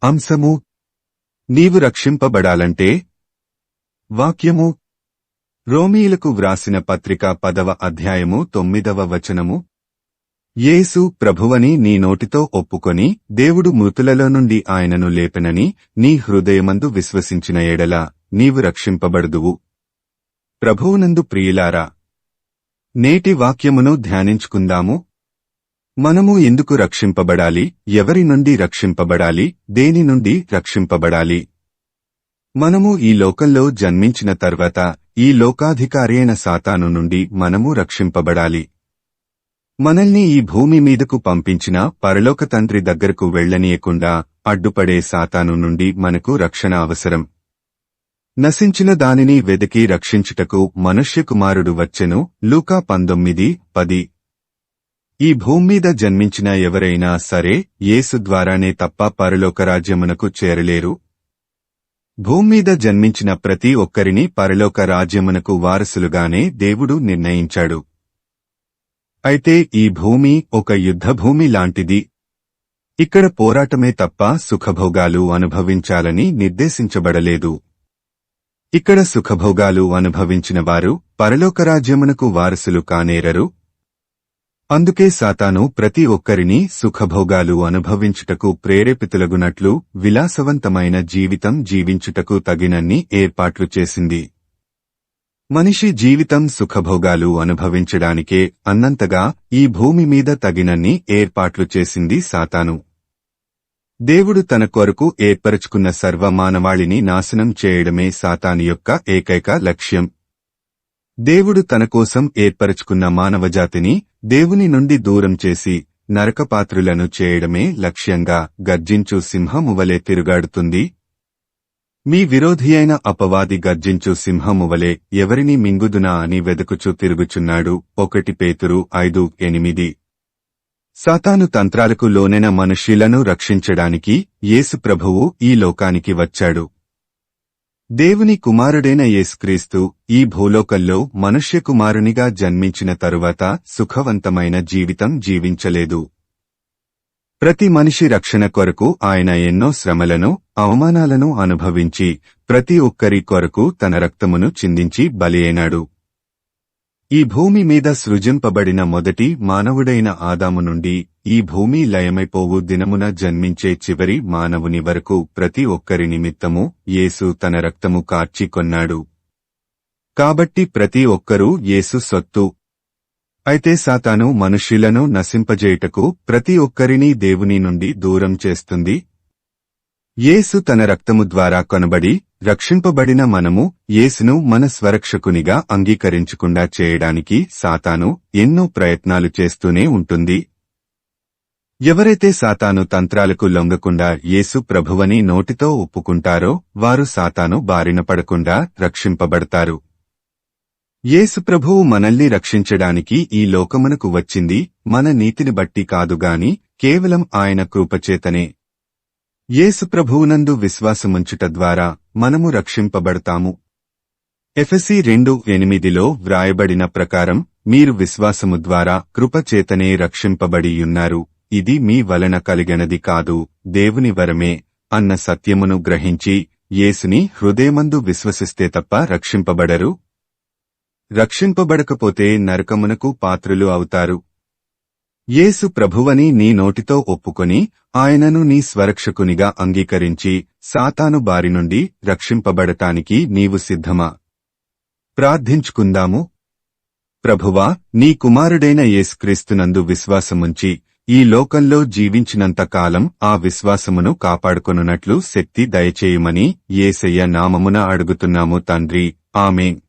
అంశము నీవు రక్షింపబడాలంటే వాక్యము రోమీయులకు వ్రాసిన పత్రిక 10వ అధ్యాయము 9వ వచనము యేసు ప్రభువని నీ నోటితో ఒప్పుకొని దేవుడు మృతులలో నుండి ఆయనను లేపెనని నీ హృదయమందు విశ్వసించిన ఎడల నీవు రక్షింపబడుదువు. ప్రభువునందు ప్రియులారా, నేటి వాక్యమును ధ్యానించుకుందాము. మనము ఎందుకు రక్షింపబడాలి? ఎవరి నుండి రక్షింపబడాలి? దేని నుండి రక్షింపబడాలి? మనము ఈ లోకంలో జన్మించిన తర్వాత ఈ లోకాధికారి అయిన సాతాను నుండి మనము రక్షింపబడాలి. మనల్ని ఈ భూమి మీదకు పంపించిన పరలోక తండ్రి దగ్గరకు వెళ్లనీయకుండా అడ్డుపడే సాతాను నుండి మనకు రక్షణ అవసరం. నశించిన దానిని వెదికి రక్షించుటకు మనుష్యకుమారుడు వచ్చెను. లూకా 19:10. ఈ భూమ్మీద జన్మించిన ఎవరైనా సరే యేసు ద్వారానే తప్ప పరలోకరాజ్యమునకు చేరలేరు. భూమ్మీద జన్మించిన ప్రతి ఒక్కరిని పరలోక రాజ్యమునకు వారసులుగానే దేవుడు నిర్ణయించాడు. అయితే ఈ భూమి ఒక యుద్ధభూమి లాంటిది. ఇక్కడ పోరాటమే తప్ప సుఖభోగాలు అనుభవించాలని నిర్దేశించబడలేదు. ఇక్కడ సుఖభోగాలు అనుభవించిన వారు పరలోకరాజ్యమునకు వారసులు కానేరరు. అందుకే సాతాను ప్రతి ఒక్కరిని సుఖభోగాలు అనుభవించుటకు ప్రేరేపితులగునట్లు విలాసవంతమైన జీవితం జీవించుటకు తగినన్ని ఏర్పాట్లు చేసింది. మనిషి జీవితం సుఖభోగాలు అనుభవించడానికే అన్నంతగా ఈ భూమి మీద తగినన్ని ఏర్పాట్లు చేసింది సాతాను. దేవుడు తన కొరకు ఏర్పరచుకున్న సర్వమానవాళిని నాశనం చేయడమే సాతాను యొక్క ఏకైక లక్ష్యం. దేవుడు తన కోసం ఏర్పరచుకున్న మానవజాతిని దేవుని నుండి దూరం చేసి నరకపాత్రులను చేయడమే లక్ష్యంగా గర్జించు సింహమువలే తిరుగాడుతుంది. మీ విరోధియైన అపవాది గర్జించు సింహమువలే ఎవరిని మింగుదునా అని వెదుకుచూ తిరుగుచున్నాడు. 1 పేతురు 5:8. సాతాను తంత్రాలకు లోనైన మనుష్యులను రక్షించడానికి యేసు ప్రభువు ఈ లోకానికి వచ్చాడు. దేవుని కుమారుడైన యేసుక్రీస్తు ఈ భూలోకంలో మనుష్యకుమారునిగా జన్మించిన తరువాత సుఖవంతమైన జీవితం జీవించలేదు. ప్రతి మనిషి రక్షణ కొరకు ఆయన ఎన్నో శ్రమలను, అవమానాలను అనుభవించి ప్రతి ఒక్కరి కొరకు తన రక్తమును చిందించి బలి అయినాడు. ఈ భూమి మీద సృజింపబడిన మొదటి మానవుడైన ఆదాము నుండి ఈ భూమి లయమైపోవు దినమున జన్మించే చివరి మానవుని వరకు ప్రతి ఒక్కరి నిమిత్తము యేసు తన రక్తము కార్చి కొన్నాడు. కాబట్టి ప్రతి ఒక్కరూ యేసు సొత్తు. అయితే సాతాను మనుష్యులను నశింపజేయుటకు ప్రతి ఒక్కరినీ దేవుని నుండి దూరం చేస్తుంది. యేసు తన రక్తము ద్వారా కొనబడి రక్షింపబడిన మనము యేసును మన స్వరక్షకునిగా అంగీకరించకుండా చేయడానికి సాతాను ఎన్నో ప్రయత్నాలు చేస్తూనే ఉంటుంది. ఎవరైతే సాతాను తంత్రాలకు లొంగకుండా యేసు ప్రభువని నోటితో ఒప్పుకుంటారో వారు సాతాను బారిన పడకుండా రక్షింపబడతారు. యేసు ప్రభువు మనల్ని రక్షించడానికి ఈ లోకమునకు వచ్చింది మన నీతిని బట్టి కాదుగాని కేవలం ఆయన కృపచేతనే. యేసు ప్రభువునందు విశ్వాసముంచుట ద్వారా మనము రక్షింపబడతాము. ఎఫెసీ 2:8లో వ్రాయబడిన ప్రకారం మీరు విశ్వాసము ద్వారా కృపచేతనే రక్షింపబడియున్నారు. ఇది మీ వలన కలిగినది కాదు, దేవుని వరమే అన్న సత్యమును గ్రహించి యేసుని హృదయమందు విశ్వసిస్తే తప్ప రక్షింపబడరు. రక్షింపబడకపోతే నరకమునకు పాత్రులు అవుతారు. యేసు ప్రభువని నీ నోటితో ఒప్పుకొని ఆయనను నీ స్వరక్షకునిగా అంగీకరించి సాతాను బారి నుండి రక్షింపబడటానికి నీవు సిద్ధమా? ప్రార్థించుకుందాము. ప్రభువా, నీ కుమారుడైన యేసుక్రీస్తునందు విశ్వాసముంచి ఈ లోకంలో జీవించినంత కాలం ఆ విశ్వాసమును కాపాడుకొనున్నట్లు శక్తి దయచేయుమని యేసయ్య నామమున అడుగుతున్నాము తండ్రి. ఆమేన్.